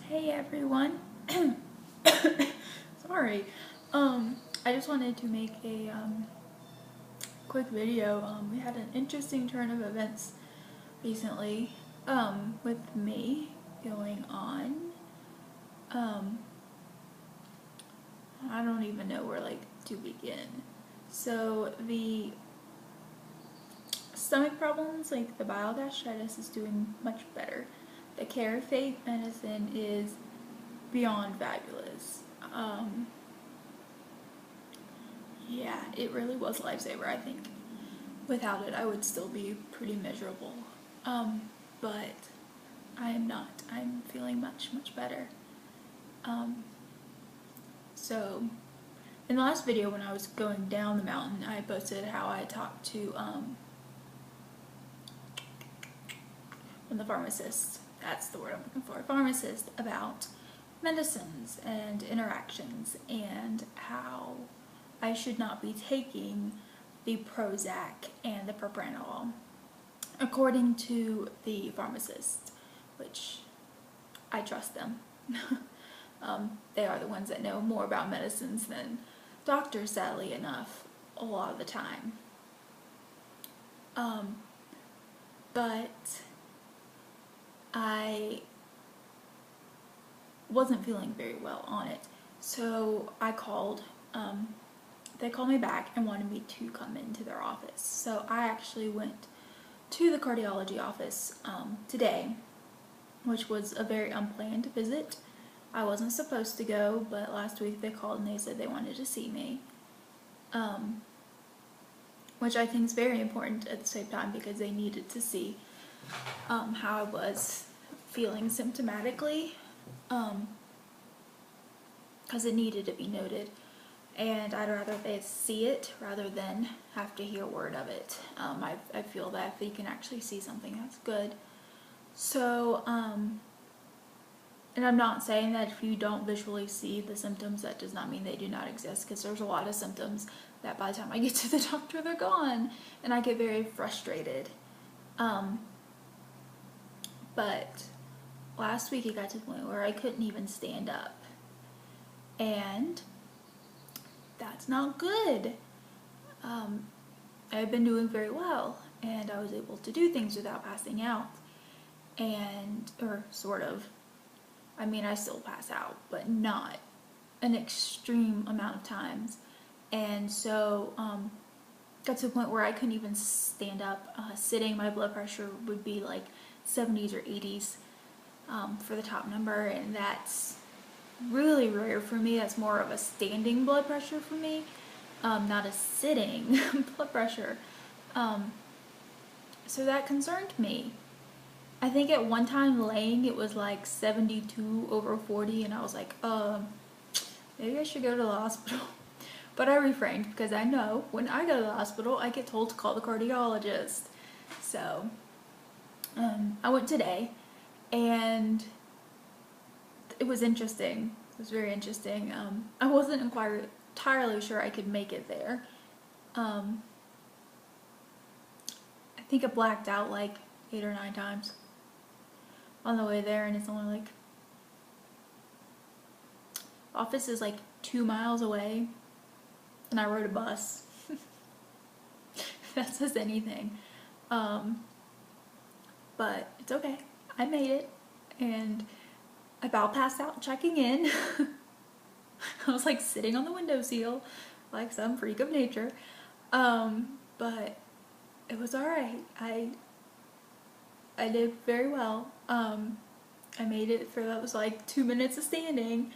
Hey everyone. Sorry. I just wanted to make a quick video. We had an interesting turn of events recently with me going on. I don't even know where to begin. So the stomach problems, like the bile gastritis, is doing much better. The Carafate medicine is beyond fabulous. Yeah, it really was a lifesaver, I think. Without it, I would still be pretty miserable. But I am not. I'm feeling much, much better. So, in the last video when I was going down the mountain, I posted how I talked to the pharmacist, that's the word I'm looking for, pharmacist, about medicines and interactions and how I should not be taking the Prozac and the propranolol according to the pharmacist, which I trust them. They are the ones that know more about medicines than doctors, sadly enough, a lot of the time. But I wasn't feeling very well on it, so I called. They called me back and wanted me to come into their office. So I actually went to the cardiology office today, which was a very unplanned visit. I wasn't supposed to go, but last week they called and they said they wanted to see me, which I think is very important at the same time because they needed to see how I was feeling symptomatically, because it needed to be noted, and I'd rather they see it rather than have to hear word of it. I feel that if you can actually see something, that's good. So, and I'm not saying that if you don't visually see the symptoms, that does not mean they do not exist, because there's a lot of symptoms that by the time I get to the doctor, they're gone, and I get very frustrated. But last week it got to the point where I couldn't even stand up, and that's not good. I've been doing very well, and I was able to do things without passing out, or sort of. I mean, I still pass out, but not an extreme amount of times. And so, got to the point where I couldn't even stand up. Sitting, my blood pressure would be like 70s or 80s for the top number, and that's really rare for me. That's more of a standing blood pressure for me, not a sitting blood pressure. So that concerned me. I think at one time laying it was like 72/40, and I was like, maybe I should go to the hospital. But I refrained because I know when I go to the hospital, I get told to call the cardiologist. So I went today, and it was interesting. It was very interesting. I wasn't entirely sure I could make it there. I think I blacked out like 8 or 9 times on the way there, and it's only like, office is like 2 miles away, and I rode a bus. If that says anything. But it's okay. I made it, and I about passed out checking in. I was like sitting on the windowsill like some freak of nature. But it was alright. I did very well. I made it for, that was like 2 minutes of standing.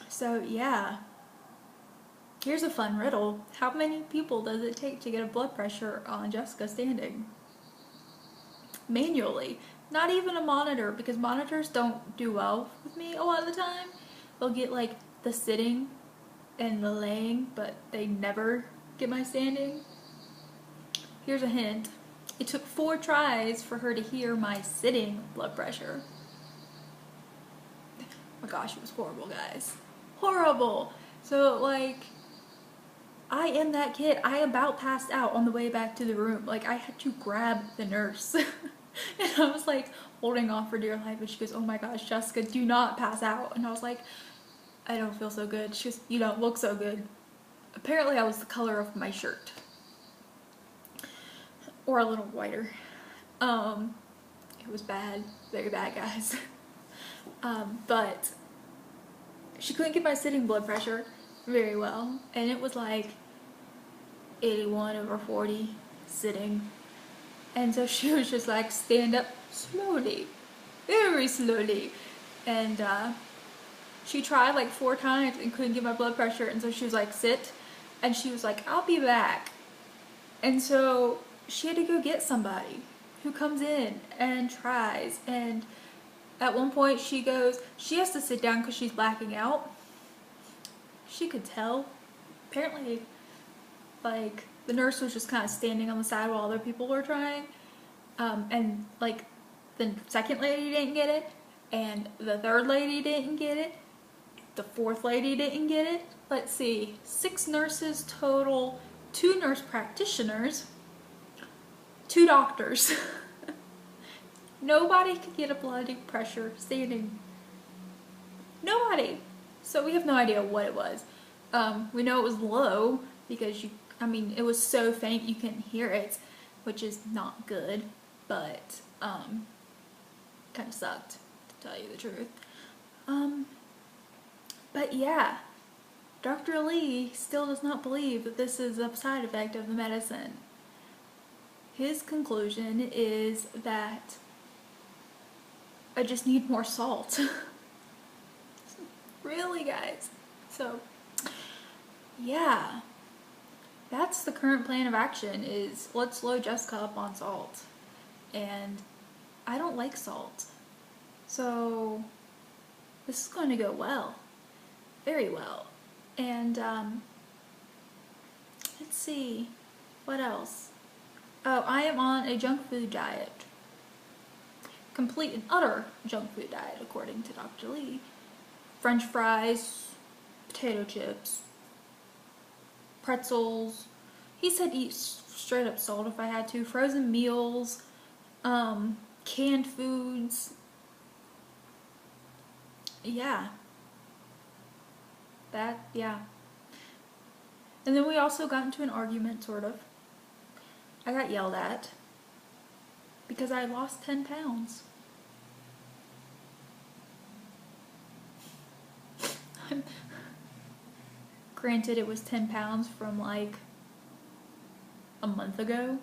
So yeah. Here's a fun riddle. How many people does it take to get a blood pressure on Jessica standing? Manually. Not even a monitor, because monitors don't do well with me a lot of the time. They'll get like the sitting and the laying, but they never get my standing. Here's a hint. It took 4 tries for her to hear my sitting blood pressure. Oh my gosh, it was horrible, guys. Horrible! So, like, I am that kid. I about passed out on the way back to the room. Like, I had to grab the nurse. And I was like holding on for dear life, and she goes, "Oh my gosh, Jessica, do not pass out." And I was like, "I don't feel so good." She goes, "You don't look so good." Apparently I was the color of my shirt. Or a little whiter. It was bad. Very bad, guys. But she couldn't get my sitting blood pressure very well. And it was like 81/40 sitting. And so she was just like, stand up slowly. Very slowly. And she tried like 4 times and couldn't get my blood pressure. And so she was like, sit. And she was like, I'll be back. And so she had to go get somebody who comes in and tries. And at one point she goes, she has to sit down because she's blacking out. She could tell. Apparently, like, the nurse was just kind of standing on the side while other people were trying. And like, the second lady didn't get it, and the third lady didn't get it, the fourth lady didn't get it. Let's see, 6 nurses total, 2 nurse practitioners, 2 doctors. Nobody could get a blood pressure standing. Nobody. So we have no idea what it was. We know it was low because it was so faint you couldn't hear it, which is not good, but kind of sucked, to tell you the truth. But yeah, Dr. Lee still does not believe that this is a side effect of the medicine. His conclusion is that I just need more salt. Really, guys? So, yeah. That's the current plan of action, is let's load Jessica up on salt. And I don't like salt. So, this is going to go well. Very well. And, let's see. What else? Oh, I am on a junk food diet. Complete and utter junk food diet, according to Dr. Lee. French fries, potato chips, pretzels. He said eat straight up salt if I had to. Frozen meals, canned foods. Yeah. Yeah. And then we also got into an argument, sort of. I got yelled at because I lost 10 pounds. Granted, it was 10 pounds from like a month ago,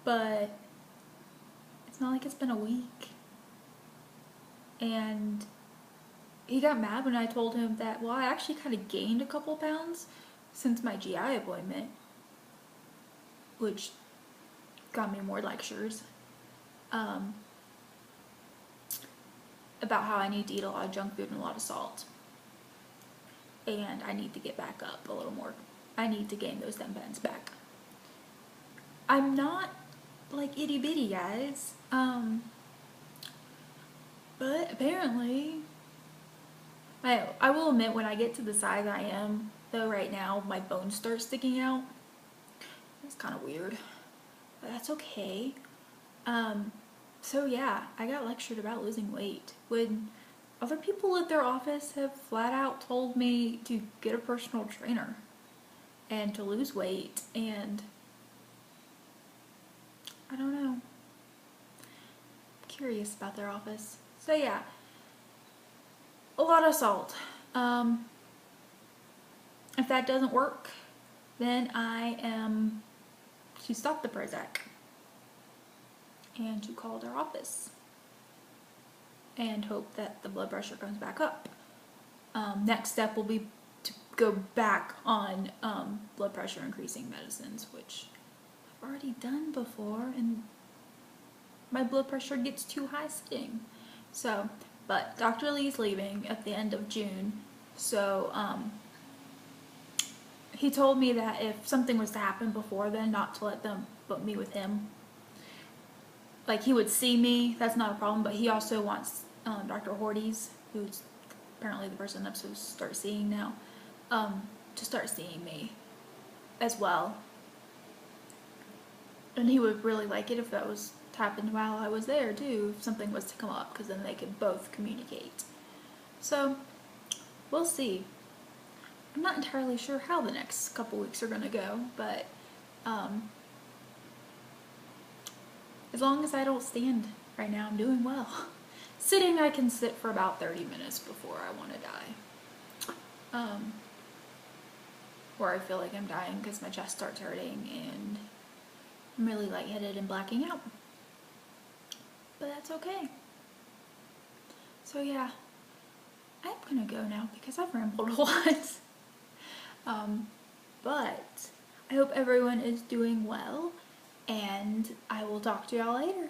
but it's not like it's been a week. And he got mad when I told him that, well, I actually kind of gained a couple pounds since my GI appointment, which got me more lectures about how I need to eat a lot of junk food and a lot of salt. And I need to get back up a little more. I need to gain those 10 pounds back. I'm not like itty bitty, guys. But apparently, I will admit, when I get to the size I am, though right now, my bones start sticking out. It's kind of weird, but that's okay. So yeah, I got lectured about losing weight when other people at their office have flat out told me to get a personal trainer and to lose weight, and I don't know. I'm curious about their office. So yeah, a lot of salt. If that doesn't work, then I am to stop the Prozac and to call their office and hope that the blood pressure comes back up. Next step will be to go back on blood pressure increasing medicines, which I've already done before, and my blood pressure gets too high sitting. So, but Dr. Lee's leaving at the end of June, so he told me that if something was to happen before then, not to let them put me with him. Like, he would see me, that's not a problem, but he also wants Dr. Horties, who's apparently the person I'm supposed to start seeing now, to start seeing me as well. And he would really like it if that was happened while I was there too, if something was to come up, because then they could both communicate. So, we'll see. I'm not entirely sure how the next couple weeks are going to go, but as long as I don't stand right now, I'm doing well. Sitting, I can sit for about 30 minutes before I want to die. Or I feel like I'm dying because my chest starts hurting and I'm really lightheaded and blacking out. But that's okay. So yeah, I'm gonna go now because I've rambled a lot. But I hope everyone is doing well, and I will talk to y'all later.